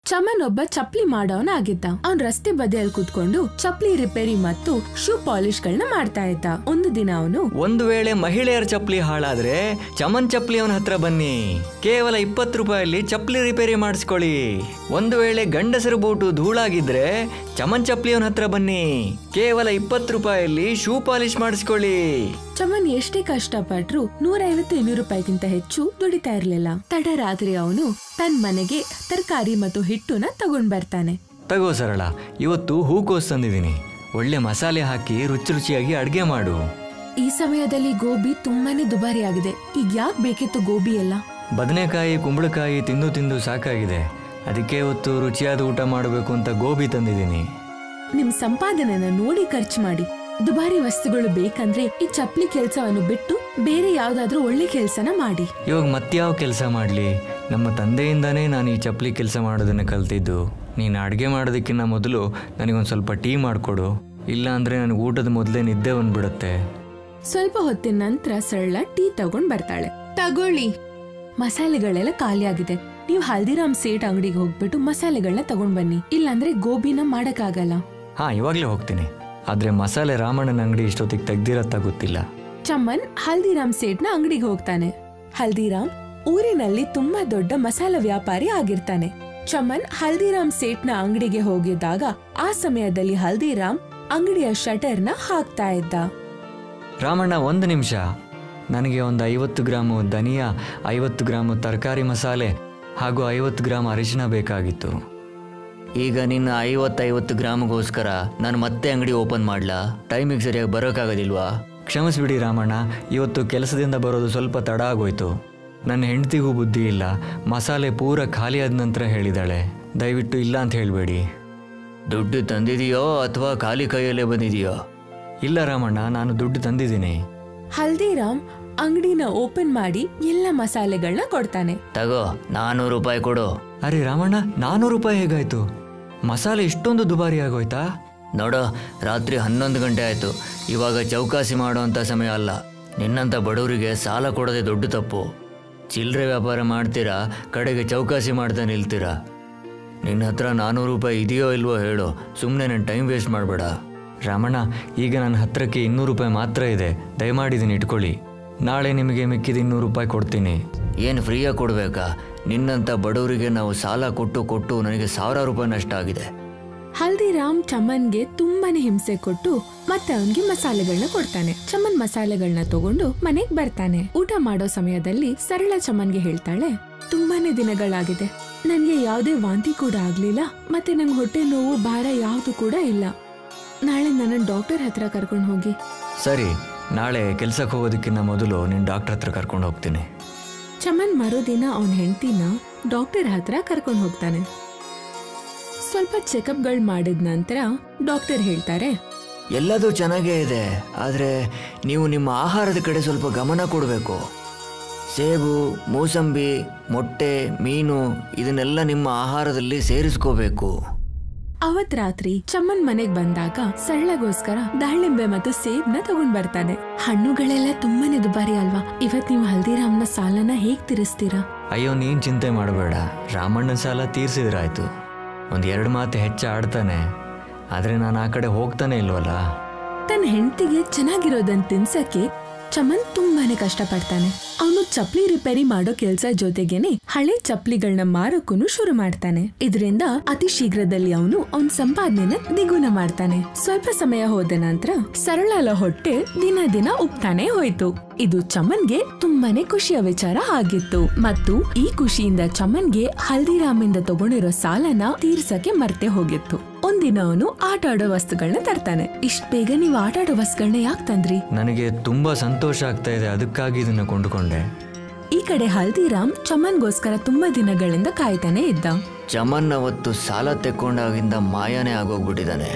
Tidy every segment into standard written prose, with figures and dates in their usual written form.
ಚಮನ್ ಒಬ್ಬ ಚಪ್ಲಿ ಮಾಡೋನ್ ಆಗಿದ್ದ. ಅವ್ನ್ ರಸ್ತೆ ಬದಿಯಲ್ಲಿ ಕೂತ್ಕೊಂಡು ಚಪ್ಲಿ ರಿಪೇರಿ ಮತ್ತು ಶೂ ಪಾಲಿಶ್ ಗಳನ್ನ ಮಾಡ್ತಾ ಇದ್ದ. ಒಂದು ದಿನ ಅವನು, ಒಂದು ವೇಳೆ ಮಹಿಳೆಯರ ಚಪ್ಲಿ ಹಾಳಾದ್ರೆ ಚಮನ್ ಚಪ್ಲಿ ಅವನ ಹತ್ರ ಬನ್ನಿ, ಕೇವಲ 20 ರೂಪಾಯಲ್ಲಿ ಚಪ್ಲಿ ರಿಪೇರಿ ಮಾಡಿಸ್ಕೊಳ್ಳಿ. ಒಂದು ವೇಳೆ ಗಂಡಸರ ಬೂಟು ಧೂಳಾಗಿದ್ರೆ ಚಮನ್ ಚಪ್ಲಿ ಅವನ ಹತ್ರ ಬನ್ನಿ, ಕೇವಲ 20 ರೂಪಾಯಲ್ಲಿ ಶೂ ಪಾಲಿಶ್ ಮಾಡಿಸ್ಕೊಳ್ಳಿ. ಚಮನ್ ಎಷ್ಟೇ ಕಷ್ಟಪಟ್ರು 150-200 ರೂಪಾಯಿಗಿಂತ ಹೆಚ್ಚು ದುಡಿತಾ ಇರ್ಲಿಲ್ಲ. ತಡರಾತ್ರಿ ಅವನು ತನ್ನ ಮನೆಗೆ ತರಕಾರಿ ಮತ್ತು ಹಿಟ್ಟುನ ತಗೊಂಡ್ ಬರ್ತಾನೆ. ತಗೋ ಸರಳ, ಇವತ್ತು ಹೂಕೋಸು ತಂದಿದ್ದೀನಿ, ಒಳ್ಳೆ ಮಸಾಲೆ ಹಾಕಿ ರುಚಿ ರುಚಿಯಾಗಿ ಅಡ್ಗೆ ಮಾಡು. ಈ ಸಮಯದಲ್ಲಿ ಗೋಬಿ ತುಂಬಾನೇ ದುಬಾರಿ ಆಗಿದೆ. ಈಗ ಯಾಕೆ ಬೇಕಿತ್ತು ಗೋಬಿ ಎಲ್ಲ? ಬದನೆಕಾಯಿ ಕುಂಬಳಕಾಯಿ ತಿಂದು ತಿಂದು ಸಾಕಾಗಿದೆ, ಅದಕ್ಕೆ ಇವತ್ತು ರುಚಿಯಾದ ಊಟ ಮಾಡಬೇಕು ಅಂತ ಗೋಬಿ ತಂದಿದ್ದೀನಿ. ನಿಮ್ ಸಂಪಾದನೆನ ನೋಡಿ ಖರ್ಚು ಮಾಡಿ. ದುಬಾರಿ ವಸ್ತುಗಳು ಬೇಕಂದ್ರೆ ಈ ಚಪ್ಲಿ ಕೆಲಸವನ್ನು ಬಿಟ್ಟು ಬೇರೆ ಯಾವ್ದಾದ್ರೂ ಒಳ್ಳೆ ಕೆಲಸನ ಮಾಡಿ. ಇವಾಗ ಮತ್ಯಾವ ಕೆಲಸ ಮಾಡ್ಲಿ? ನಮ್ಮ ತಂದೆಯಿಂದಾನೇ ನಾನು ಈ ಚಪ್ಲಿ ಕೆಲಸ ಮಾಡೋದನ್ನ ಕಲ್ತಿದ್ದು. ನೀನು ಅಡುಗೆ ಮಾಡೋದಕ್ಕಿಂತ ಮೊದಲು ನನಗೊಂದು ಸ್ವಲ್ಪ ಟೀ ಮಾಡಿಕೊಡು, ಇಲ್ಲ ಅಂದ್ರೆ ನನಗೆ ಊಟದ ಮೊದಲೇ ನಿದ್ದೆ ಬಂದ್ಬಿಡುತ್ತೆ. ಸ್ವಲ್ಪ ಹೊತ್ತಿನ ನಂತರ ಸರಳ ಟೀ ತಗೊಂಡ್ ಬರ್ತಾಳೆ. ತಗೊಳ್ಳಿ. ಮಸಾಲೆಗಳೆಲ್ಲ ಖಾಲಿ ಆಗಿದೆ. ನೀವು ಹಲ್ದಿರಾಮ್ ಸೇಠ್ ಅಂಗಡಿಗೆ ಹೋಗ್ಬಿಟ್ಟು ಮಸಾಲೆಗಳನ್ನ ತಗೊಂಡ್ ಬನ್ನಿ, ಇಲ್ಲಾಂದ್ರೆ ಗೋಬಿನ ಮಾಡಕ್ಕಾಗಲ್ಲ. ಹಾ, ಇವಾಗ್ಲೇ ಹೋಗ್ತೀನಿ. ಆದ್ರೆ ಮಸಾಲೆ ರಾಮಣ್ಣನ ಅಂಗಡಿ ಇಷ್ಟೊತ್ತಿಗೆ ತೆಗ್ದಿರತ್ತ ಗೊತ್ತಿಲ್ಲ. ಚಮನ್ ಹಲ್ದಿರಾಮ್ ಸೇಠ್ನ ಅಂಗಡಿಗೆ ಹೋಗ್ತಾನೆ. ಹಲ್ದಿರಾಮ್ ಊರಿನಲ್ಲಿ ತುಂಬಾ ದೊಡ್ಡ ಮಸಾಲ ವ್ಯಾಪಾರಿ ಆಗಿರ್ತಾನೆ. ಚಮನ್ ಹಲ್ದಿರಾಮ್ ಸೇಠ್ನ ಅಂಗಡಿಗೆ ಹೋಗಿದ್ದಾಗ ಆ ಸಮಯದಲ್ಲಿ ಹಲ್ದಿರಾಮ್ ಅಂಗಡಿಯ ಶಟರ್ನ ಹಾಕ್ತಾ ಇದ್ದ. ರಾಮಣ್ಣ, 1 ನಿಮಿಷ, ನನಗೆ ಒಂದು 50 ಗ್ರಾಮು ಧನಿಯಾ, 50 ಗ್ರಾಮು ತರಕಾರಿ ಮಸಾಲೆ ಹಾಗೂ 50 ಗ್ರಾಮ್ ಅರಿಶಿನ ಬೇಕಾಗಿತ್ತು. ಈಗ ನಿನ್ನ 50 ಗ್ರಾಮ್ಗೋಸ್ಕರ ನಾನು ಮತ್ತೆ ಅಂಗಡಿ ಓಪನ್ ಮಾಡ್ಲಾ? ಟೈಮಿಗೆ ಸರಿಯಾಗಿ ಬರೋಕ್ಕಾಗೋದಿಲ್ವಾ? ಕ್ಷಮಿಸ್ಬಿಡಿ ರಾಮಣ್ಣ, ಇವತ್ತು ಕೆಲಸದಿಂದ ಬರೋದು ಸ್ವಲ್ಪ ತಡ ಆಗೋಯ್ತು. ನನ್ನ ಹೆಂಡತಿಗೂ ಬುದ್ಧಿ ಇಲ್ಲ, ಮಸಾಲೆ ಪೂರ ಖಾಲಿ ಆದ ನಂತರ ಹೇಳಿದಾಳೆ. ದಯವಿಟ್ಟು ಇಲ್ಲ ಅಂತ ಹೇಳಬೇಡಿ. ದುಡ್ಡು ತಂದಿದೆಯೋ ಅಥವಾ ಖಾಲಿ ಕೈಯಲ್ಲೇ ಬಂದಿದೆಯೋ? ಇಲ್ಲ ರಾಮಣ್ಣ, ನಾನು ದುಡ್ಡು ತಂದಿದ್ದೀನಿ. ಹಲ್ದಿರಾಮ್ ಅಂಗಡಿನ ಓಪನ್ ಮಾಡಿ ಎಲ್ಲ ಮಸಾಲೆಗಳನ್ನ ಕೊಡ್ತಾನೆ. ತಗೋ, 400 ರೂಪಾಯಿ ಕೊಡು. ಅರೆ ರಾಮಣ್ಣ, 400 ರೂಪಾಯಿ ಹೇಗಾಯ್ತು? ಮಸಾಲೆ ಇಷ್ಟೊಂದು ದುಬಾರಿ ಆಗೋಯ್ತಾ? ನೋಡೋ, ರಾತ್ರಿ 11 ಗಂಟೆ ಆಯ್ತು. ಇವಾಗ ಚೌಕಾಸಿ ಮಾಡುವಂಥ ಸಮಯ ಅಲ್ಲ. ನಿನ್ನಂಥ ಬಡವರಿಗೆ ಸಾಲ ಕೊಡೋದೇ ದೊಡ್ಡ ತಪ್ಪು. ಚಿಲ್ಲರೆ ವ್ಯಾಪಾರ ಮಾಡ್ತೀರಾ, ಕಡೆಗೆ ಚೌಕಾಸಿ ಮಾಡ್ತಾ ನಿಲ್ತೀರಾ. ನಿನ್ನ ಹತ್ರ 400 ರೂಪಾಯಿ ಇದೆಯೋ ಇಲ್ವೋ ಹೇಳು, ಸುಮ್ಮನೆ ನನ್ನ ಟೈಮ್ ವೇಸ್ಟ್ ಮಾಡಬೇಡ. ರಾಮಣ್ಣ, ಈಗ ನನ್ನ ಹತ್ರಕ್ಕೆ 200 ರೂಪಾಯಿ ಮಾತ್ರ ಇದೆ, ದಯಮಾಡಿದ್ದೀನಿ ಇಟ್ಕೊಳ್ಳಿ. ನಾಳೆ ನಿಮಗೆ ಮಿಕ್ಕಿದ 200 ರೂಪಾಯಿ ಕೊಡ್ತೀನಿ. ಏನು ಫ್ರೀಯಾಗಿ ಕೊಡಬೇಕಾ? ನಿನ್ನಂಥ ಬಡವರಿಗೆ ನಾವು ಸಾಲ ಕೊಟ್ಟು ನನಗೆ 1000 ರೂಪಾಯಿ ನಷ್ಟ ಆಗಿದೆ. ಹಲ್ದಿರಾಮ್ ಚಮನ್ಗೆ ತುಂಬಾನೇ ಹಿಂಸೆ ಕೊಟ್ಟು ಮತ್ತೆ ಅವನ್ಗೆ ಮಸಾಲೆಗಳನ್ನ ಕೊಡ್ತಾನೆ. ಚಮನ್ ಮಸಾಲೆಗಳನ್ನ ತಗೊಂಡು ಮನೆಗ್ ಬರ್ತಾನೆ. ಊಟ ಮಾಡೋ ಸಮಯದಲ್ಲಿ ಸರಳ ಚಮನ್ಗೆ ಹೇಳ್ತಾಳೆ, ತುಂಬಾನೇ ದಿನಗಳಾಗಿದೆ, ನನ್ಗೆ ಯಾವುದೇ ವಾಂತಿ ಕೂಡ ಆಗ್ಲಿಲ್ಲ, ಮತ್ತೆ ನಂಗೆ ಹೊಟ್ಟೆ ನೋವು ಭಾರ ಯಾವ್ದು ಕೂಡ ಇಲ್ಲ. ನಾಳೆ ನನ್ನ ಡಾಕ್ಟರ್ ಹತ್ರ ಕರ್ಕೊಂಡು ಹೋಗಿ. ಸರಿ, ನಾಳೆ ಕೆಲ್ಸಕ್ಕೆ ಹೋಗೋದಕ್ಕಿಂತ ಮೊದಲು ನಿನ್ನ ಡಾಕ್ಟರ್ ಹತ್ರ ಕರ್ಕೊಂಡು ಹೋಗ್ತೀನಿ. ಚಮನ್ ಮರುದಿನ ಅವನ ಹೆಂಡತಿನ ಡಾಕ್ಟರ್ ಹತ್ರ ಕರ್ಕೊಂಡು ಹೋಗ್ತಾನೆ. ಸ್ವಲ್ಪ ಚೆಕಪ್ಗಳು ಮಾಡಿದ ನಂತರ ಡಾಕ್ಟರ್ ಹೇಳ್ತಾರೆ, ಎಲ್ಲದೂ ಚೆನ್ನಾಗೇ ಇದೆ, ಆದರೆ ನೀವು ನಿಮ್ಮ ಆಹಾರದ ಕಡೆ ಸ್ವಲ್ಪ ಗಮನ ಕೊಡಬೇಕು. ಸೇಬು, ಮೂಸಂಬಿ, ಮೊಟ್ಟೆ, ಮೀನು ಇದನ್ನೆಲ್ಲ ನಿಮ್ಮ ಆಹಾರದಲ್ಲಿ ಸೇರಿಸ್ಕೋಬೇಕು. ಅವತ್ ರಾತ್ರಿ ಚಮನ್ ಮನೆಗ್ ಬಂದಾಗ ಸರಳಗೋಸ್ಕರ ದಾಳಿಂಬೆ ಮತ್ತು ಸೇಬ್ನ ತಗೊಂಡ್ ಬರ್ತಾನೆ. ಹಣ್ಣುಗಳೆಲ್ಲ ತುಂಬಾನೇ ದುಬಾರಿ ಅಲ್ವಾ? ಇವತ್ ನೀವು ಹಲ್ದಿರಾಮ್ನ ಸಾಲನ ಹೇಗ್ ತೀರಿಸ್ತೀರಾ? ಅಯ್ಯೋ, ನೀನ್ ಚಿಂತೆ ಮಾಡಬೇಡ, ರಾಮಣ್ಣನ ಸಾಲ ತೀರ್ಸಿದ್ರಾಯ್ತು. 1-2 ಮಾತು ಹೆಚ್ಚು ಆಡ್ತಾನೆ, ಆದ್ರೆ ನಾನು ಆ ಕಡೆ ಹೋಗ್ತಾನೆ ಇಲ್ವಲ್ಲ. ತನ್ನ ಹೆಂಡತಿಗೆ ಚೆನ್ನಾಗಿರೋದನ್ನ ತಿನ್ಸಕ್ಕೆ ಚಮನ್ ತುಂಬಾನೇ ಕಷ್ಟ ಪಡ್ತಾನೆ. ಅವನು ಚಪ್ಲಿ ರಿಪೇರಿ ಮಾಡೋ ಕೆಲ್ಸ ಜೊತೆಗೇನೆ ಹಳೆ ಚಪ್ಲಿಗಳನ್ನ ಮಾರೋಕ್ಕೂ ಶುರು ಮಾಡ್ತಾನೆ. ಇದರಿಂದ ಅತಿ ಶೀಘ್ರದಲ್ಲಿ ಅವನ ಸಂಪಾದನೆನ ದ್ವಿಗುಣ ಮಾಡ್ತಾನೆ. ಸ್ವಲ್ಪ ಸಮಯ ಹೋದ ನಂತರ ಸರಳಳ ಹೊಟ್ಟೆ ದಿನ ಉಪ್ತಾನೆ ಹೋಯ್ತು. ಇದು ಚಮನ್ಗೆ ತುಂಬಾನೇ ಖುಷಿಯ ವಿಚಾರ ಆಗಿತ್ತು ಮತ್ತು ಈ ಖುಷಿಯಿಂದ ಚಮನ್ಗೆ ಹಲ್ದಿರಾಮಿಂದ ತಗೊಂಡಿರೋ ಸಾಲನ ತೀರ್ಸಕ್ಕೆ ಮರ್ತೆ ಹೋಗಿತ್ತು. ಒಂದಿನ ಅವನು ಆಟ ಆಡೋ ವಸ್ತುಗಳನ್ನ ತರ್ತಾನೆ. ಇಷ್ಟ ಬೇಗ ನೀವು ಆಟ ಆಡೋ ವಸ್ತುಗಳನ್ನ ಯಾಕೆ ತಂದ್ರಿ? ನನಗೆ ತುಂಬಾ ಸಂತೋಷ ಆಗ್ತಾ ಇದೆ, ಅದಕ್ಕಾಗಿ ಇದನ್ನ ಕೊಂಡುಕೊಂಡೆ. ಈ ಕಡೆ ಹಲ್ದಿರಾಮ್ ಚಮನ್ಗೋಸ್ಕರ ತುಂಬಾ ದಿನಗಳಿಂದ ಕಾಯ್ತಾನೆ ಇದ್ದ. ಚಮನ್ ಅವತ್ತು ಸಾಲ ತೆಕ್ಕೊಂಡಾಗಿಂದ ಮಾಯಾನೇ ಆಗೋಗ್ಬಿಟ್ಟಿದ್ದಾನೆ.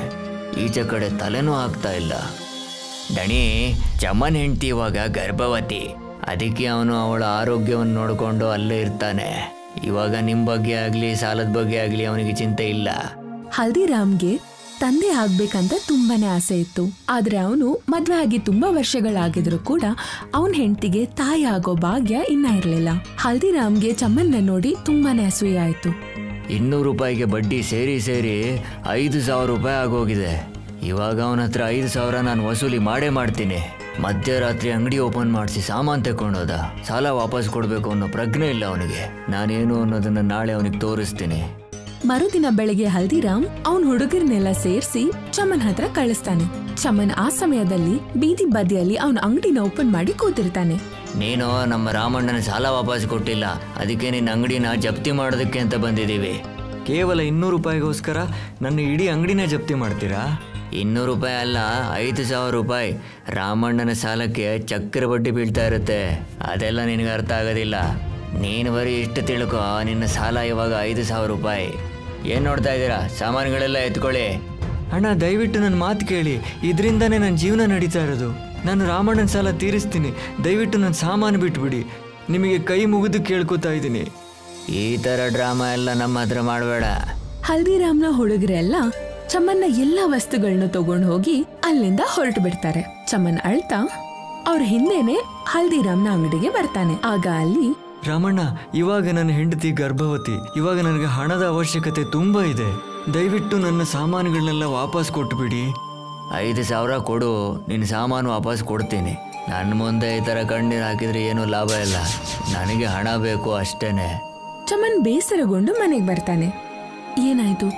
ಈಚೆ ಕಡೆ ತಲೆನೂ ಆಗ್ತಾ ಇಲ್ಲ. ದಣಿ, ಚಮನ್ ಹೆಂಡತಿ ಇವಾಗ ಗರ್ಭವತಿ, ಅದಕ್ಕೆ ಅವನು ಅವಳ ಆರೋಗ್ಯವನ್ನು ನೋಡಿಕೊಂಡು ಅಲ್ಲೇ ಇರ್ತಾನೆ. ಇವಾಗ ನಿಮ್ ಬಗ್ಗೆ ಆಗ್ಲಿ ಸಾಲದ ಬಗ್ಗೆ ಆಗ್ಲಿ ಅವನಿಗೆ ಚಿಂತೆ ಇಲ್ಲ. ಹಲ್ದಿರಾಮ್ಗೆ ತಂದೆ ಆಗ್ಬೇಕಂತ ತುಂಬಾನೇ ಆಸೆ ಇತ್ತು. ಆದ್ರೆ ಅವನು ಮದ್ವೆ ಆಗಿ ತುಂಬಾ ವರ್ಷಗಳಾಗಿದ್ರು ಕೂಡ ಅವನ್ ಹೆಂಡತಿಗೆ ತಾಯಿ ಆಗೋ ಭಾಗ್ಯ ಇನ್ನ ಇರ್ಲಿಲ್ಲ. ಹಲ್ದಿರಾಮ್ಗೆ ಚಮನ್ನ ನೋಡಿ ತುಂಬಾನೇ ಅಸೂಯೆ ಆಯ್ತು. 200 ರೂಪಾಯಿಗೆ ಬಡ್ಡಿ ಸೇರಿ ಸೇರಿ 5,000 ರೂಪಾಯಿ ಆಗೋಗಿದೆ. ಇವಾಗ ಅವನ ಹತ್ರ 5,000 ನಾನು ವಸೂಲಿ ಮಾಡ್ತೀನಿ. ಮಧ್ಯರಾತ್ರಿ ಅಂಗಡಿ ಓಪನ್ ಮಾಡಿಸಿ ಸಾಮಾನು ತಗೊಂಡೋದ. ಸಾಲ ವಾಪಸ್ ಕೊಡಬೇಕು ಅನ್ನೋ ಪ್ರಜ್ಞೆ ಇಲ್ಲ ಅವನಿಗೆ. ನಾನೇನು ಅನ್ನೋದನ್ನ ನಾಳೆ ಅವನಿಗೆ ತೋರಿಸ್ತೀನಿ. ಮರುದಿನ ಬೆಳಿಗ್ಗೆ ಹಲ್ದಿರಾಮ್ ಅವನ್ ಹುಡುಗರನ್ನೆಲ್ಲ ಸೇರಿಸಿ ಚಮನ್ ಹತ್ರ ಕಳಿಸ್ತಾನೆ. ಚಮನ್ ಆ ಸಮಯದಲ್ಲಿ ಬೀದಿ ಬದಿಯಲ್ಲಿ ಅವನ ಅಂಗಡಿನ ಓಪನ್ ಮಾಡಿ ಕೂತಿರ್ತಾನೆ. ನೀನು ನಮ್ಮ ರಾಮಣ್ಣನ ಸಾಲ ವಾಪಸ್ ಕೊಟ್ಟಿಲ್ಲ, ಅದಕ್ಕೆ ನಿನ್ನ ಅಂಗಡಿನ ಜಪ್ತಿ ಮಾಡೋದಕ್ಕೆ ಅಂತ ಬಂದಿದ್ದೀವಿ. ಕೇವಲ 200 ರೂಪಾಯಿಗೋಸ್ಕರ ನನ್ನ ಇಡೀ ಅಂಗಡಿನ ಜಪ್ತಿ ಮಾಡ್ತೀರಾ? 200 ರೂಪಾಯಿ ಅಲ್ಲ, 5,000 ರೂಪಾಯಿ. ರಾಮಣ್ಣನ ಸಾಲಕ್ಕೆ ಚಕ್ರ ಬಡ್ಡಿ ಬೀಳ್ತಾ ಇರುತ್ತೆ. ಅದೆಲ್ಲ ನಿನಗೆ ಅರ್ಥ ಆಗೋದಿಲ್ಲ. ನೀನು ಬರೀ ಇಷ್ಟು ತಿಳ್ಕೊ, ನಿನ್ನ ಸಾಲ ಇವಾಗ 5,000 ರೂಪಾಯಿ. ಏನು ನೋಡ್ತಾ ಇದ್ದೀರಾ? ಸಾಮಾನುಗಳೆಲ್ಲ ಎತ್ಕೊಳ್ಳಿ. ಅಣ್ಣ, ದಯವಿಟ್ಟು ನನ್ನ ಮಾತು ಕೇಳಿ. ಇದರಿಂದನೇ ನನ್ನ ಜೀವನ ನಡೀತಾ ಇರೋದು. ನಾನು ರಾಮಣ್ಣನ ಸಾಲ ತೀರಿಸ್ತೀನಿ. ದಯವಿಟ್ಟು ನನ್ನ ಸಾಮಾನು ಬಿಟ್ಬಿಡಿ. ನಿಮಗೆ ಕೈ ಮುಗಿದು ಕೇಳ್ಕೊತಾ ಇದ್ದೀನಿ. ಈ ಥರ ಡ್ರಾಮಾ ಎಲ್ಲ ನಮ್ಮ ಹತ್ರ ಮಾಡಬೇಡ. ಹಲ್ದಿರಾಮ್ನ ಹುಡುಗರೆಲ್ಲ ಚಮನ್ನ ಎಲ್ಲಾ ವಸ್ತುಗಳನ್ನ ತಗೊಂಡು ಹೋಗಿ ಅಲ್ಲಿಂದ ಹೊರಟು ಬಿಡ್ತಾರೆ. ಚಮನ್ ಅಳ್ತಾ ಅವ್ರ ಹಿಂದೆನೆ ಹಲ್ದಿರಾಮ್ನ ಅಂಗಡಿಗೆ ಬರ್ತಾನೆ. ಆಗ ಅಲ್ಲಿ, ರಾಮಣ್ಣ, ಇವಾಗ ನನ್ನ ಹೆಂಡತಿ ಗರ್ಭವತಿ. ಇವಾಗ ನನಗೆ ಹಣದ ಅವಶ್ಯಕತೆ ತುಂಬಾ ಇದೆ. ದಯವಿಟ್ಟು ನನ್ನ ಸಾಮಾನುಗಳನ್ನೆಲ್ಲ ವಾಪಸ್ ಕೊಟ್ಟುಬಿಡಿ. 5,000 ಕೊಡು, ನಿನ್ನ ಸಾಮಾನು ವಾಪಸ್ ಕೊಡ್ತೀನಿ. ನನ್ನ ಮುಂದೆ ಈ ಥರ ಕಣ್ಣೀರು ಹಾಕಿದ್ರೆ ಏನೂ ಲಾಭ ಇಲ್ಲ. ನನಗೆ ಹಣ ಬೇಕು ಅಷ್ಟೇನೆ. ಚಮನ್ ಬೇಸರಗೊಂಡು ಮನೆಗೆ ಬರ್ತಾನೆ. ಏನಾಯ್ತು?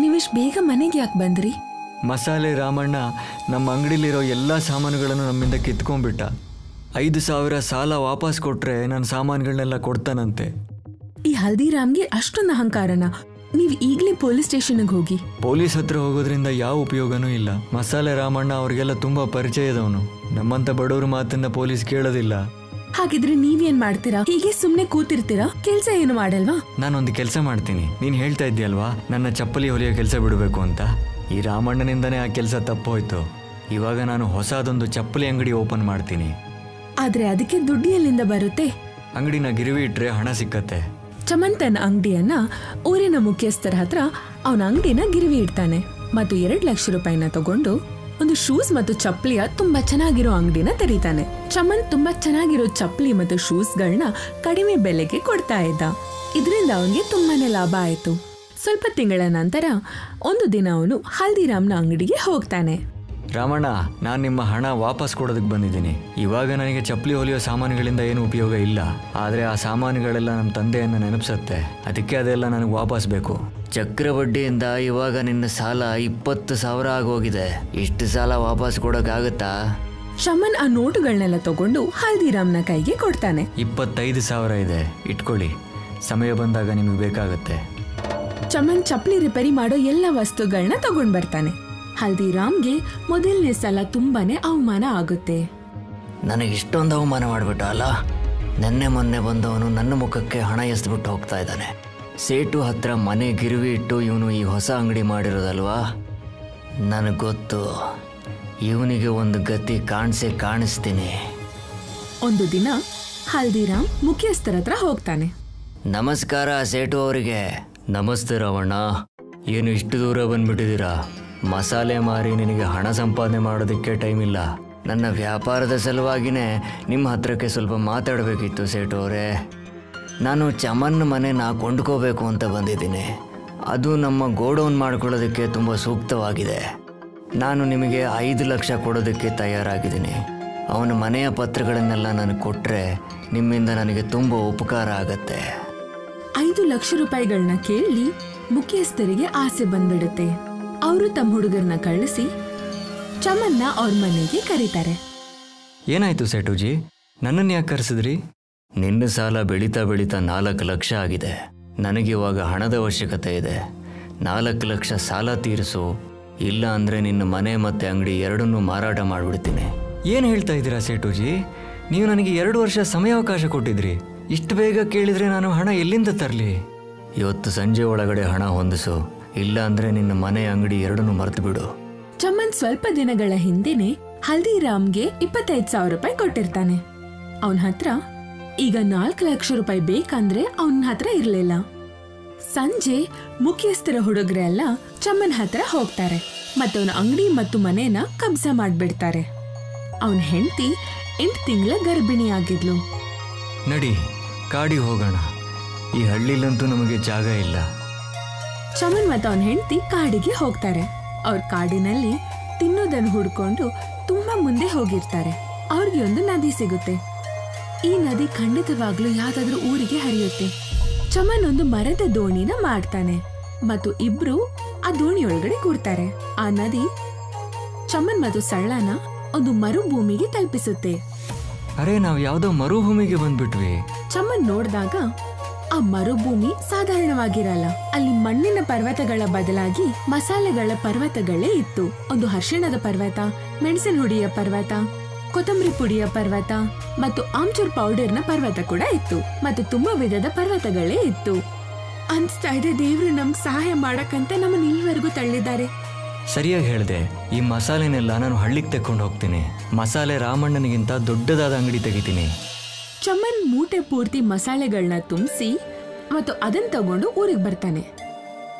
ನೀವಿಷ್ಟು ಬೇಗ ಮನೆಗೆ ಯಾಕೆ ಬಂದ್ರಿ? ಮಸಾಲೆ ರಾಮಣ್ಣ ನಮ್ಮ ಅಂಗಡಿಲಿರೋ ಎಲ್ಲ ಸಾಮಾನುಗಳನ್ನು ನಮ್ಮಿಂದ ಕಿತ್ಕೊಂಡ್ಬಿಟ್ಟ. 5,000 ಸಾಲ ವಾಪಸ್ ಕೊಟ್ರೆ ನನ್ನ ಸಾಮಾನುಗಳನ್ನೆಲ್ಲ ಕೊಡ್ತಾನಂತೆ. ಈ ಹಲ್ದಿರಾಮ್ಗೆ ಅಷ್ಟೊಂದು ಅಹಂಕಾರನ? ನೀವು ಈಗಲೇ ಪೊಲೀಸ್ ಸ್ಟೇಷನ್ಗೆ ಹೋಗಿ. ಪೊಲೀಸ್ ಹತ್ರ ಹೋಗೋದ್ರಿಂದ ಯಾವ ಉಪಯೋಗನೂ ಇಲ್ಲ. ಮಸಾಲೆ ರಾಮಣ್ಣ ಅವ್ರಿಗೆಲ್ಲ ತುಂಬಾ ಪರಿಚಯದವನು. ನಮ್ಮಂತ ಬಡವ್ರ ಮಾತನ್ನ ಪೊಲೀಸ್ ಕೇಳೋದಿಲ್ಲ. ಹಾಗಿದ್ರೆ ನೀವೇನ್ ಮಾಡ್ತೀರಾ? ಹೀಗೆ ಸುಮ್ನೆ ಕೂತಿರ್ತೀರಾ? ಕೆಲ್ಸ ಏನು ಮಾಡಲ್ವಾ? ನಾನೊಂದು ಕೆಲಸ ಮಾಡ್ತೀನಿ. ನೀನ್ ಹೇಳ್ತಾ ಇದ್ದೀಯಲ್ವಾ ನನ್ನ ಚಪ್ಪಲಿ ಹೊಲಿಯೋ ಕೆಲಸ ಬಿಡಬೇಕು ಅಂತ. ಈ ರಾಮಣ್ಣನಿಂದನೇ ಆ ಕೆಲಸ ತಪ್ಪೋಯ್ತು. ಇವಾಗ ನಾನು ಹೊಸದೊಂದು ಚಪ್ಪಲಿ ಅಂಗಡಿ ಓಪನ್ ಮಾಡ್ತೀನಿ. ಆದ್ರೆ ಅದಕ್ಕೆ ದುಡ್ಡು ಎಲ್ಲಿಂದ ಬರುತ್ತೆ? ಅಂಗಡಿನ ಗಿರಿವಿ ಇಟ್ರೆ ಹಣ ಸಿಕ್ಕತ್ತೆ. ಚಮನ್ ತನ್ನ ಅಂಗಡಿಯನ್ನ ಊರಿನ ಮುಖ್ಯಸ್ಥರ ಹತ್ರ ಅವನ ಅಂಗಡಿನ ಗಿರಿವಿ ಇಡ್ತಾನೆ ಮತ್ತು 2 ಲಕ್ಷ ರೂಪಾಯಿನ ತಗೊಂಡು ಒಂದು ಶೂಸ್ ಮತ್ತು ಚಪ್ಪಲಿಯ ತುಂಬಾ ಚೆನ್ನಾಗಿರೋ ಅಂಗಡಿನ ತೆರೀತಾನೆ. ಚಮನ್ ತುಂಬಾ ಚೆನ್ನಾಗಿರೋ ಚಪ್ಪಲಿ ಮತ್ತು ಶೂಸ್ಗಳನ್ನ ಕಡಿಮೆ ಬೆಲೆಗೆ ಕೊಡ್ತಾ ಇದ್ದ. ಇದರಿಂದ ಅವನಿಗೆ ತುಂಬಾನೇ ಲಾಭ ಆಯ್ತು. ಸ್ವಲ್ಪ ತಿಂಗಳ ನಂತರ ಒಂದು ದಿನ ಅವನು ಹಲ್ದಿರಾಮ್ನ ಅಂಗಡಿಗೆ ಹೋಗ್ತಾನೆ. ರಾಮಣ್ಣ, ನಾನು ನಿಮ್ಮ ಹಣ ವಾಪಸ್ ಕೊಡೋದಕ್ಕೆ ಬಂದಿದ್ದೀನಿ. ಇವಾಗ ನನಗೆ ಚಪ್ಪಲಿ ಹೊಲಿಯೋ ಸಾಮಾನುಗಳಿಂದ ಏನು ಉಪಯೋಗ ಇಲ್ಲ. ಆದರೆ ಆ ಸಾಮಾನುಗಳೆಲ್ಲ ನಮ್ಮ ತಂದೆಯನ್ನು ನೆನಪಿಸುತ್ತೆ. ಅದಕ್ಕೆ ಅದೆಲ್ಲ ನನಗೆ ವಾಪಸ್ ಬೇಕು. ಚಕ್ರ ಬಡ್ಡಿಯಿಂದ ಇವಾಗ ನಿನ್ನ ಸಾಲ 20,000 ಆಗೋಗಿದೆ. ಇಷ್ಟು ಸಾಲ ವಾಪಸ್ ಕೊಡೋಕ್ಕಾಗತ್ತಾ? ಚಮನ್ ಆ ನೋಟುಗಳನ್ನೆಲ್ಲ ತಗೊಂಡು ಹಲ್ದಿರಾಮ್ನ ಕೈಗೆ ಕೊಡ್ತಾನೆ. 25,000 ಇದೆ, ಇಟ್ಕೊಳ್ಳಿ. ಸಮಯ ಬಂದಾಗ ನಿಮಗೆ ಬೇಕಾಗುತ್ತೆ. ಚಮನ್ ಚಪ್ಪಲಿ ರಿಪೇರಿ ಮಾಡೋ ಎಲ್ಲ ವಸ್ತುಗಳನ್ನ ತಗೊಂಡ್ ಬರ್ತಾನೆ. ಹಲ್ದಿರಾಮ್ಗೆ ಮೊದಲನೇ ಸಲ ತುಂಬಾನೇ ಅವಮಾನ ಆಗುತ್ತೆ. ನನಗೆ ಇಷ್ಟೊಂದು ಅವಮಾನ ಮಾಡ್ಬಿಟ್ಟ ಅಲ್ಲ. ಮೊನ್ನೆ ಬಂದವನು ನನ್ನ ಮುಖಕ್ಕೆ ಹಣ ಎಸ್ಬಿಟ್ಟು ಹೋಗ್ತಾ ಇದ್ದಾನೆ. ಸೇಟು ಹತ್ರ ಮನೆ ಗಿರ್ವಿ ಇಟ್ಟು ಇವನು ಈ ಹೊಸ ಅಂಗಡಿ ಮಾಡಿರೋದಲ್ವಾ? ನನಗೆ ಗೊತ್ತು, ಇವನಿಗೆ ಒಂದು ಗತಿ ಕಾಣಿಸ್ತೀನಿ. ಒಂದು ದಿನ ಹಲ್ದಿರಾಮ್ ಮುಖ್ಯಸ್ಥರ ಹತ್ರ ಹೋಗ್ತಾನೆ. ನಮಸ್ಕಾರ ಸೇಟು ಅವರಿಗೆ. ನಮಸ್ತೆ ರಾವಣ್ಣ, ಏನು ಇಷ್ಟು ದೂರ ಬಂದ್ಬಿಟ್ಟಿದ್ದೀರಾ? ಮಸಾಲೆ ಮಾರಿ ನಿನಗೆ ಹಣ ಸಂಪಾದನೆ ಮಾಡೋದಕ್ಕೆ ಟೈಮ್ ಇಲ್ಲ. ನನ್ನ ವ್ಯಾಪಾರದ ಸಲುವಾಗಿನೇ ನಿಮ್ಮ ಹತ್ರಕ್ಕೆ ಸ್ವಲ್ಪ ಮಾತಾಡಬೇಕಿತ್ತು ಸೇಟು ಅವರೇ. ನಾನು ಚಮನ್ ಮನೆನ ಕೊಂಡ್ಕೋಬೇಕು ಅಂತ ಬಂದಿದ್ದೀನಿ. ಅದು ನಮ್ಮ ಗೋಡೌನ್ ಮಾಡ್ಕೊಳ್ಳೋದಕ್ಕೆ ತುಂಬ ಸೂಕ್ತವಾಗಿದೆ. ನಾನು ನಿಮಗೆ 5 ಲಕ್ಷ ಕೊಡೋದಕ್ಕೆ ತಯಾರಾಗಿದ್ದೀನಿ. ಅವನ ಮನೆಯ ಪತ್ರಗಳನ್ನೆಲ್ಲ ನನಗೆ ಕೊಟ್ಟರೆ ನಿಮ್ಮಿಂದ ನನಗೆ ತುಂಬ ಉಪಕಾರ ಆಗತ್ತೆ. 5 ಲಕ್ಷ ರೂಪಾಯಿಗಳನ್ನ ಕೇಳಿ ಮುಖ್ಯಸ್ಥರಿಗೆ ಆಸೆ ಬಂದ್ಬಿಡುತ್ತೆ. ಅವರು ತಮ್ಮ ಹುಡುಗರನ್ನ ಕಳಿಸಿ ಚಮನ್ನ ಅವ್ರ ಮನೆಗೆ ಕರೀತಾರೆ. ಏನಾಯ್ತು ಸೇಟುಜಿ, ನನ್ನನ್ನು ಯಾಕೆ ಕರೆಸಿದ್ರಿ? ನಿನ್ನ ಸಾಲ ಬೆಳೀತಾ 4 ಲಕ್ಷ ಆಗಿದೆ. ನನಗಿವಾಗ ಹಣದ ಅವಶ್ಯಕತೆ ಇದೆ. 4 ಲಕ್ಷ ಸಾಲ ತೀರಿಸು, ಇಲ್ಲ ಅಂದರೆ ನಿನ್ನ ಮನೆ ಮತ್ತು ಅಂಗಡಿ ಎರಡನ್ನೂ ಮಾರಾಟ ಮಾಡಿಬಿಡ್ತೀನಿ. ಏನು ಹೇಳ್ತಾ ಇದ್ದೀರಾ ಸೇಟುಜಿ? ನೀವು ನನಗೆ 2 ವರ್ಷ ಸಮಯಾವಕಾಶ ಕೊಟ್ಟಿದ್ರಿ. ಇಷ್ಟು ಬೇಗ ಕೇಳಿದರೆ ನಾನು ಹಣ ಎಲ್ಲಿಂದ ತರಲಿ? ಇವತ್ತು ಸಂಜೆ ಒಳಗಡೆ ಹಣ ಹೊಂದಿಸು, ಇಲ್ಲ ಅಂದರೆ ನಿನ್ನ ಮನೆ ಅಂಗಡಿ ಎರಡನ್ನೂ ಮರೆತು ಬಿಡು. ಚಮನ್ ಸ್ವಲ್ಪ ದಿನಗಳ ಹಿಂದೆನೆ ಹಲ್ದಿರಾಮ್ಗೆ 25,000 ರೂಪಾಯಿ ಕೊಟ್ಟಿರ್ತಾನೆ. ಅವನ ಹತ್ರ ಈಗ 4 ಲಕ್ಷ ರೂಪಾಯಿ ಬೇಕಂದ್ರೆ ಅವನ ಹತ್ರ ಇರ್ಲಿಲ್ಲ. ಸಂಜೆ ಮುಖ್ಯಸ್ಥರ ಹುಡುಗರೆಲ್ಲ ಚಮನ್ ಹತ್ರ ಹೋಗ್ತಾರೆ ಮತ್ತು ಅವನ ಅಂಗಡಿ ಮತ್ತು ಮನೇನ ಕಬ್ಜಾ ಮಾಡ್ಬಿಡ್ತಾರೆ. ಅವನ ಹೆಂಡತಿ 8 ತಿಂಗಳ ಗರ್ಭಿಣಿಯಾಗಿದ್ಲು. ನಡಿ, ಕಾಡಿ ಹೋಗೋಣ. ಈ ಹಳ್ಳಿಲಂತೂ ನಮಗೆ ಜಾಗ ಇಲ್ಲ. ಚಮನ್ ಮತ್ತು ಅವನ ಹೆಂಡತಿ ಕಾಡಿಗೆ ಹೋಗ್ತಾರೆ. ಅವ್ರ ಕಾಡಿನಲ್ಲಿ ತಿನ್ನೋದನ್ನು ಹುಡ್ಕೊಂಡು ತುಂಬಾ ಮುಂದೆ ಹೋಗಿರ್ತಾರೆ. ಅವ್ರಿಗೆ ಒಂದು ನದಿ ಸಿಗುತ್ತೆ. ಈ ನದಿ ಖಂಡಿತವಾಗ್ಲೂ ಯಾವ್ದಾದ್ರೂ ಊರಿಗೆ ಹರಿಯುತ್ತೆ. ಚಮನ್ ಒಂದು ಮರದ ದೋಣಿನ ಮಾಡ್ತಾನೆ ಮತ್ತು ಇಬ್ರು ಆ ದೋಣಿ ಒಳಗಡೆ ಕೂರ್ತಾರೆ. ಆ ನದಿ ಚಮನ್ ಮತ್ತು ಸಳ್ಳನ ಒಂದು ಮರುಭೂಮಿಗೆ ತಲುಪಿಸುತ್ತೆ. ಅರೆ, ನಾವ್ ಯಾವ್ದೋ ಮರುಭೂಮಿಗೆ ಬಂದ್ಬಿಟ್ವಿ. ಚಮನ್ ನೋಡಿದಾಗ ಆ ಮರುಭೂಮಿ ಸಾಧಾರಣವಾಗಿರಲ್ಲ. ಅಲ್ಲಿ ಮಣ್ಣಿನ ಪರ್ವತಗಳ ಬದಲಾಗಿ ಮಸಾಲೆಗಳ ಪರ್ವತಗಳೇ ಇತ್ತು. ಒಂದು ಅರಿಶಿಣದ ಪರ್ವತ, ಮೆಣಸಿನ ಹುಡಿಯ ಪರ್ವತ, ಕೊತ್ತಂಬರಿ ಪುಡಿಯ ಪರ್ವತ ಮತ್ತು ಆಮ್ಚೂರ್ ಪೌಡರ್ನ ಪರ್ವತ ಕೂಡ ಇತ್ತು. ಮತ್ತು ತುಂಬಾ ವಿಧದ ಪರ್ವತಗಳೇ ಇತ್ತು. ಅನ್ಸ್ತಾ ಇದೆ ದೇವ್ರು ನಮ್ಗೆ ಸಹಾಯ ಮಾಡಕ್ಕಂತ ನಮ್ಮನ್ನ ಇಲ್ಲಿವರೆಗೂ ತಳ್ಳಿದ್ದಾರೆ. ಸರಿಯಾಗಿ ಹೇಳ್ದೆ. ಈ ಮಸಾಲೆನೆಲ್ಲ ನಾನು ಹಳ್ಳಿಗೆ ತೆಕ್ಕೊಂಡು ಹೋಗ್ತೀನಿ. ಮಸಾಲೆ ರಾಮಣ್ಣನಿಗಿಂತ ದೊಡ್ಡದಾದ ಅಂಗಡಿ ತೆಗಿತೀನಿ. ಚಮನ್ ಮೂಟೆ ಪೂರ್ತಿ ಮಸಾಲೆಗಳನ್ನ ತುಂಬಿಸಿ ಮತ್ತು ಅದನ್ನ ತಗೊಂಡು ಊರಿಗೆ ಬರ್ತಾನೆ.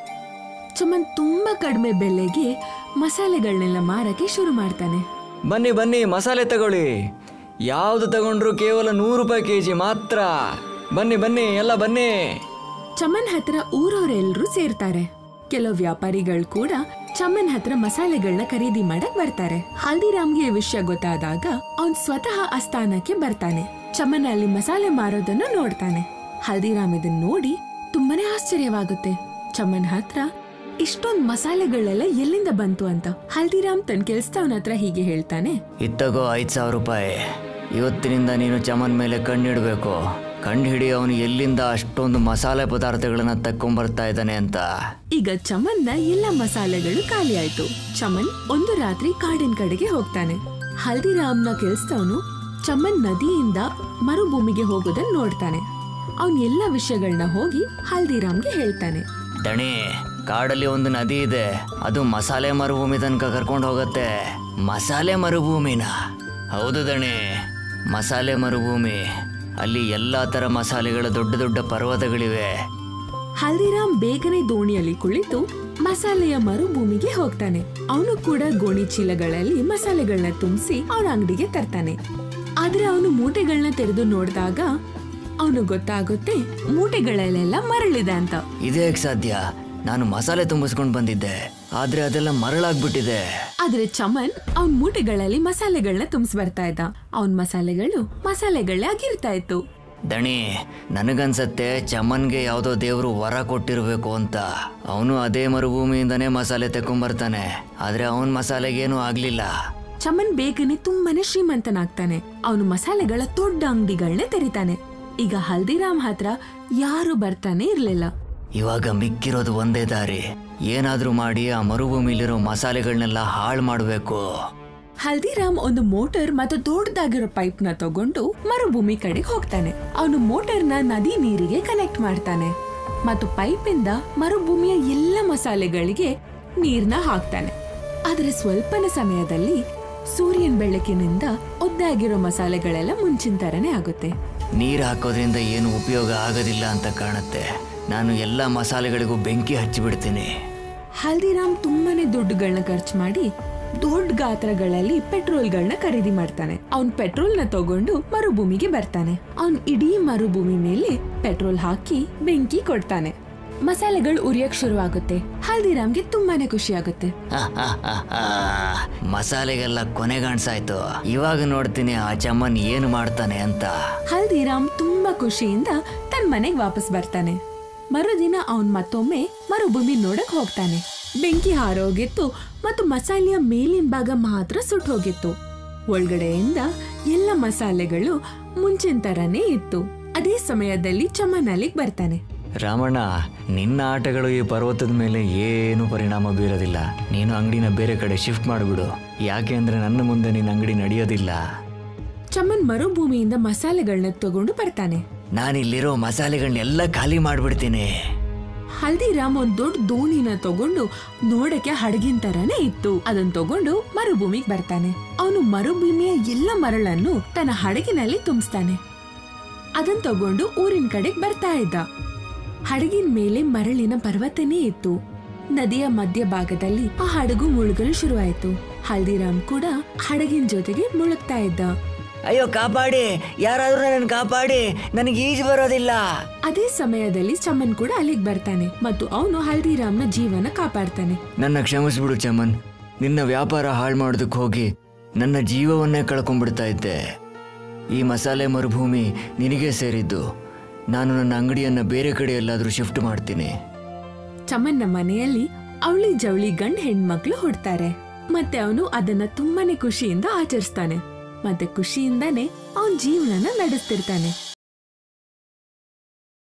ಚಮನ್ ತುಂಬಾ ಕಡಿಮೆ ಬೆಲೆಗೆ ಮಸಾಲೆಗಳನ್ನೆಲ್ಲ ಮಾರಕ್ಕೆ ಶುರು ಮಾಡ್ತಾನೆ. ಬನ್ನಿ ಬನ್ನಿ, ಮಸಾಲೆ ತಗೊಳ್ಳಿ. ಯಾವ್ದು ತಗೊಂಡ್ರು ಕೇವಲ 100 ರೂಪಾಯಿ ಕೆಜಿ ಮಾತ್ರ. ಬನ್ನಿ ಬನ್ನಿ, ಎಲ್ಲ ಬನ್ನಿ. ಚಮನ್ ಹತ್ರ ಊರವರೆಲ್ಲರೂ ಸೇರ್ತಾರೆ. ಕೆಲವು ವ್ಯಾಪಾರಿಗಳು ಕೂಡ ಚಮನ್ ಹತ್ರ ಮಸಾಲೆಗಳನ್ನ ಖರೀದಿ ಮಾಡಕ್ ಬರ್ತಾರೆ. ಹಲ್ದಿರಾಮ್ಗೆ ಈ ವಿಷಯ ಗೊತ್ತಾದಾಗ ಅವನ್ ಸ್ವತಃ ಆ ಸ್ಥಾನಕ್ಕೆ ಬರ್ತಾನೆ. ಚಮನ್ ಅಲ್ಲಿ ಮಸಾಲೆ ಮಾರೋದನ್ನು ನೋಡ್ತಾನೆ. ಹಲ್ದಿರಾಮ್ ಇದನ್ನ ನೋಡಿ ತುಂಬಾನೇ ಆಶ್ಚರ್ಯವಾಗುತ್ತೆ. ಚಮನ್ ಹತ್ರ ಇಷ್ಟೊಂದ್ ಮಸಾಲೆಗಳೆಲ್ಲ ಎಲ್ಲಿಂದ ಬಂತು ಅಂತ. ಹಲ್ದಿರಾಮ್ ತನ್ನ ಕೆಲ್ಸದವನ ಹತ್ರ ಹೀಗೆ ಹೇಳ್ತಾನೆ, ಇತ್ತಗೋ 5,000 ರೂಪಾಯಿ. ಇವತ್ತಿನಿಂದ ನೀನು ಚಮನ್ ಮೇಲೆ ಕಣ್ಣಿಡ್ಬೇಕು. ಕಂಡು ಹಿಡಿ ಅವನು ಎಲ್ಲಿಂದ ಅಷ್ಟೊಂದು ಮಸಾಲೆ ಪದಾರ್ಥಗಳನ್ನ ತಕ್ಕೊಂಡ್ಬರ್ತಾ ಇದ್ದಾನೆ ಅಂತ. ಈಗ ಚಮನ್ನ ಎಲ್ಲ ಮಸಾಲೆಗಳು ಖಾಲಿ ಆಯ್ತು. ಚಮನ್ ಒಂದು ರಾತ್ರಿ ಕಾಡಿನ ಕಡೆಗೆ ಹೋಗ್ತಾನೆ. ಹಲ್ದಿರಾಮ್ನ ಕೆಲ್ಸದವನು ಚಮನ್ ನದಿಯಿಂದ ಮರುಭೂಮಿಗೆ ಹೋಗೋದನ್ನ ನೋಡ್ತಾನೆ. ಅವನ್ ಎಲ್ಲ ವಿಷಯಗಳನ್ನ ಹೋಗಿ ಹಲ್ದಿರಾಮ್ಗೆ ಹೇಳ್ತಾನೆ. ದಣಿ, ಕಾಡಲ್ಲಿ ಒಂದು ನದಿ ಇದೆ. ಅದು ಮಸಾಲೆ ಮರುಭೂಮಿ ತನಕ ಕರ್ಕೊಂಡು ಹೋಗತ್ತೆ. ಮಸಾಲೆ ಮರುಭೂಮಿನ? ಹೌದು ದಣಿ, ಮಸಾಲೆ ಮರುಭೂಮಿ. ಅಲ್ಲಿ ಎಲ್ಲಾ ತರ ಮಸಾಲೆಗಳ ದೊಡ್ಡ ದೊಡ್ಡ ಪರ್ವತಗಳಿವೆ. ಹಲ್ದಿರಾಮ್ ಬೇಗನೆ ದೋಣಿಯಲ್ಲಿ ಕುಳಿತು ಮಸಾಲೆಯ ಮರುಭೂಮಿಗೆ ಹೋಗ್ತಾನೆ. ಅವನು ಕೂಡ ಗೋಣಿ ಚೀಲಗಳಲ್ಲಿ ಮಸಾಲೆಗಳನ್ನ ತುಂಬಿಸಿ ಅವನ ಅಂಗಡಿಗೆ ತರ್ತಾನೆ. ಆದ್ರೆ ಅವನು ಮೂಟೆಗಳನ್ನ ತೆರೆದು ನೋಡಿದಾಗ ಅವನು ಗೊತ್ತಾಗುತ್ತೆ ಮೂಟೆಗಳಲ್ಲೆಲ್ಲ ಮರಳಿದೆ ಅಂತ. ಇದೇ ಸಾಧ್ಯ? ನಾನು ಮಸಾಲೆ ತುಂಬಿಸ್ಕೊಂಡು ಬಂದಿದ್ದೆ, ಆದ್ರೆ ಅದೆಲ್ಲ ಮರಳಾಗ್ಬಿಟ್ಟಿದೆ. ಆದ್ರೆ ಚಮನ್ ಅವನ್ ಮೂಟೆಗಳಲ್ಲಿ ಮಸಾಲೆಗಳನ್ನ ತುಂಬಿಸ್ ಬರ್ತಾ ಇದ್ದ. ಅವನ್ ಮಸಾಲೆಗಳೇ ಆಗಿರ್ತಾ ಇತ್ತು. ದಣಿ, ನನಗನ್ಸತ್ತೆ ಚಮನ್ಗೆ ಯಾವ್ದೋ ದೇವ್ರು ವರ ಕೊಟ್ಟಿರ್ಬೇಕು ಅಂತ. ಅವನು ಅದೇ ಮರುಭೂಮಿಯಿಂದನೇ ಮಸಾಲೆ ತೆಕ್ಕೊಂಬರ್ತಾನೆ. ಆದ್ರೆ ಅವನ್ ಮಸಾಲೆಗೇನು ಆಗ್ಲಿಲ್ಲ. ಚಮನ್ ಬೇಗನೆ ತುಂಬಾನೇ ಶ್ರೀಮಂತನಾಗ್ತಾನೆ. ಅವನು ಮಸಾಲೆಗಳ ದೊಡ್ಡ ಅಂಗಡಿಗಳನ್ನೇ ತೆರಿತಾನೆ. ಈಗ ಹಲ್ದಿರಾಮ್ ಹತ್ರ ಯಾರು ಬರ್ತಾನೆ ಇರ್ಲಿಲ್ಲ. ಇವಾಗ ಮಿಕ್ಕಿರೋದು ಒಂದೇ ದಾರಿ. ಏನಾದ್ರೂ ಮಾಡಿ ಆ ಮರುಭೂಮಿಲಿರೋ ಮಸಾಲೆಗಳನ್ನೆಲ್ಲ ಹಾಳು ಮಾಡ್ಬೇಕು. ಹಲ್ದಿರಾಮ್ ಒಂದು ಮೋಟರ್ ಮತ್ತು ದೊಡ್ಡದಾಗಿರೋ ಪೈಪ್ ನ ತಗೊಂಡು ಮರುಭೂಮಿ ಕಡೆಗೆ ಹೋಗ್ತಾನೆ. ಅವನು ಮೋಟರ್ನ ನದಿ ನೀರಿಗೆ ಕನೆಕ್ಟ್ ಮಾಡ್ತಾನೆ ಮತ್ತು ಪೈಪ್ ಇಂದ ಮರುಭೂಮಿಯ ಎಲ್ಲ ಮಸಾಲೆಗಳಿಗೆ ನೀರ್ನ ಹಾಕ್ತಾನೆ. ಆದ್ರೆ ಸ್ವಲ್ಪನ ಸಮಯದಲ್ಲಿ ಸೂರ್ಯನ ಬೆಳಕಿನಿಂದ ಒದ್ದಾಗಿರೋ ಮಸಾಲೆಗಳೆಲ್ಲ ಮುಂಚಿನ ತರನೇ ಆಗುತ್ತೆ. ನೀರು ಹಾಕೋದ್ರಿಂದ ಏನು ಉಪಯೋಗ ಆಗೋದಿಲ್ಲ ಅಂತ ಕಾಣುತ್ತೆ. ನಾನು ಎಲ್ಲ ಮಸಾಲೆಗಳಿಗೂ ಬೆಂಕಿ ಹಚ್ಚಿಬಿಡ್ತೀನಿ. ಹಲ್ದಿರಾಮ್ ತುಂಬಾನೇ ದುಡ್ಡುಗಳನ್ನ ಖರ್ಚು ಮಾಡಿ ದೊಡ್ಡ ಗಾತ್ರಗಳಲ್ಲಿ ಪೆಟ್ರೋಲ್ಗಳನ್ನ ಖರೀದಿ ಮಾಡ್ತಾನೆ. ಅವನ್ ಪೆಟ್ರೋಲ್ನ ತಗೊಂಡು ಮರುಭೂಮಿಗೆ ಬರ್ತಾನೆ. ಅವನ್ ಇಡೀ ಮರುಭೂಮಿ ಮೇಲೆ ಪೆಟ್ರೋಲ್ ಹಾಕಿ ಬೆಂಕಿ ಕೊಡ್ತಾನೆ. ಮಸಾಲೆಗಳು ಉರಿಯಕ್ ಶುರುವಾಗುತ್ತೆ. ಹಲ್ದಿರಾಮ್ಗೆ ತುಂಬಾನೇ ಖುಷಿ ಆಗುತ್ತೆ. ಮಸಾಲೆಗೆಲ್ಲ ಕೊನೆಗಾಣ್ಸಾಯ್ತು. ಇವಾಗ ನೋಡ್ತೀನಿ ಆ ಚಮನ್ ಏನು ಮಾಡ್ತಾನೆ ಅಂತ. ಹಲ್ದಿರಾಮ್ ತುಂಬಾ ಖುಷಿಯಿಂದ ತನ್ನ ಮನೆಗೆ ವಾಪಸ್ ಬರ್ತಾನೆ. ಮರುದಿನ ಅವನ್ ಮತ್ತೊಮ್ಮೆ ಮರುಭೂಮಿ ನೋಡಕ್ ಹೋಗ್ತಾನೆ. ಬೆಂಕಿ ಹಾರೋಗಿತ್ತು ಮತ್ತು ಮಸಾಲೆಯ ಮೇಲಿನ ಭಾಗ ಮಾತ್ರ ಸುಟ್ಟು ಹೋಗಿತ್ತು. ಒಳಗಡೆಯಿಂದ ಎಲ್ಲ ಮಸಾಲೆಗಳು ಮುಂಚಿನ ತರನೇ ಇತ್ತು. ಅದೇ ಸಮಯದಲ್ಲಿ ಚಮನ್ ಅಲ್ಲಿಗೆ ಬರ್ತಾನೆ. ರಾಮಣ್ಣ, ನಿನ್ನ ಆಟಗಳು ಈ ಪರ್ವತದ ಮೇಲೆ ಏನು ಪರಿಣಾಮ ಬೀರೋದಿಲ್ಲ. ನೀನು ಅಂಗಡಿನ ಬೇರೆ ಕಡೆ ಶಿಫ್ಟ್ ಮಾಡಿಬಿಡು. ಯಾಕೆ ಅಂದ್ರೆ ನನ್ನ ಮುಂದೆ ನಿನ್ನ ಅಂಗಡಿ ನಡೆಯೋದಿಲ್ಲ. ಚಮನ್ ಮರುಭೂಮಿಯಿಂದ ಮಸಾಲೆಗಳನ್ನ ತಗೊಂಡು ಬರ್ತಾನೆ. ನಾನಿಲ್ಲಿರೋ ಮಸಾಲೆಗಳನ್ನೆಲ್ಲ ಖಾಲಿ ಮಾಡ್ಬಿಡ್ತೀನಿ. ಹಲ್ದಿರಾಮ್ ಒಂದ್ ದೊಡ್ಡ ದೋಣಿನ ತಗೊಂಡು ನೋಡಕ್ಕೆ ಹಡಗಿನ ತರಾನೇ ಇತ್ತು. ಅದನ್ನ ತಗೊಂಡು ಮರುಭೂಮಿಗೆ ಬರ್ತಾನೆ. ಅವನು ಮರುಭೂಮಿಯ ಎಲ್ಲ ಮರಳನ್ನು ತನ್ನ ಹಡಗಿನಲ್ಲಿ ತುಂಬಿಸ್ತಾನೆ. ಅದನ್ನ ತಗೊಂಡು ಊರಿನ ಕಡೆಗೆ ಬರ್ತಾ ಇದ್ದ. ಹಡಗಿನ ಮೇಲೆ ಮರಳಿನ ಪರ್ವತನೇ ಇತ್ತು. ನದಿಯ ಮಧ್ಯ ಭಾಗದಲ್ಲಿ ಆ ಹಡಗು ಮುಳುಗಲು ಶುರುವಾಯಿತು. ಹಲ್ದಿರಾಮ್ ಕೂಡ ಹಡಗಿನ ಜೊತೆಗೆ ಮುಳುಗ್ತಾ ಇದ್ದ. ಅಯ್ಯೋ ಕಾಪಾಡಿ, ಯಾರಾದ್ರೂ ನನ್ನ ಕಾಪಾಡಿ, ನನಗೆ ಈಜು ಬರೋದಿಲ್ಲ. ಅದೇ ಸಮಯದಲ್ಲಿ ಚಮನ್ ಕೂಡ ಅಲ್ಲಿಗೆ ಬರ್ತಾನೆ ಮತ್ತು ಅವನು ಹಲ್ದಿರಾಮ್ನ ಜೀವನ ಕಾಪಾಡ್ತಾನೆ. ನನ್ನ ಕ್ಷಮಿಸ್ಬಿಡು ಚಮನ್, ನಿನ್ನ ವ್ಯಾಪಾರ ಹಾಳು ಮಾಡೋದಕ್ಕೆ ಹೋಗಿ ನನ್ನ ಜೀವವನ್ನೇ ಕಳ್ಕೊಂಡ್ಬಿಡ್ತಾ ಇದ್ದೆ. ಈ ಮಸಾಲೆ ಮರುಭೂಮಿ ನಿನಗೆ ಸೇರಿದ್ದು. ನಾನು ನನ್ನ ಅಂಗಡಿಯನ್ನ ಬೇರೆ ಕಡೆ ಎಲ್ಲಾದ್ರೂ ಶಿಫ್ಟ್ ಮಾಡ್ತೀನಿ. ಚಮನ್ನ ಮನೆಯಲ್ಲಿ ಅವಳಿ ಜವಳಿ ಗಂಡ್ ಹೆಣ್ಮಕ್ಳು ಹುಡ್ತಾರೆ ಮತ್ತೆ ಅವನು ಅದನ್ನ ತುಂಬಾನೇ ಖುಷಿಯಿಂದ ಆಚರಿಸ್ತಾನೆ ಮತ್ತೆ ಖುಷಿಯಿಂದಾನೇ ಅವನ್ ಜೀವನನ ನಡೆಸ್ತಿರ್ತಾನೆ.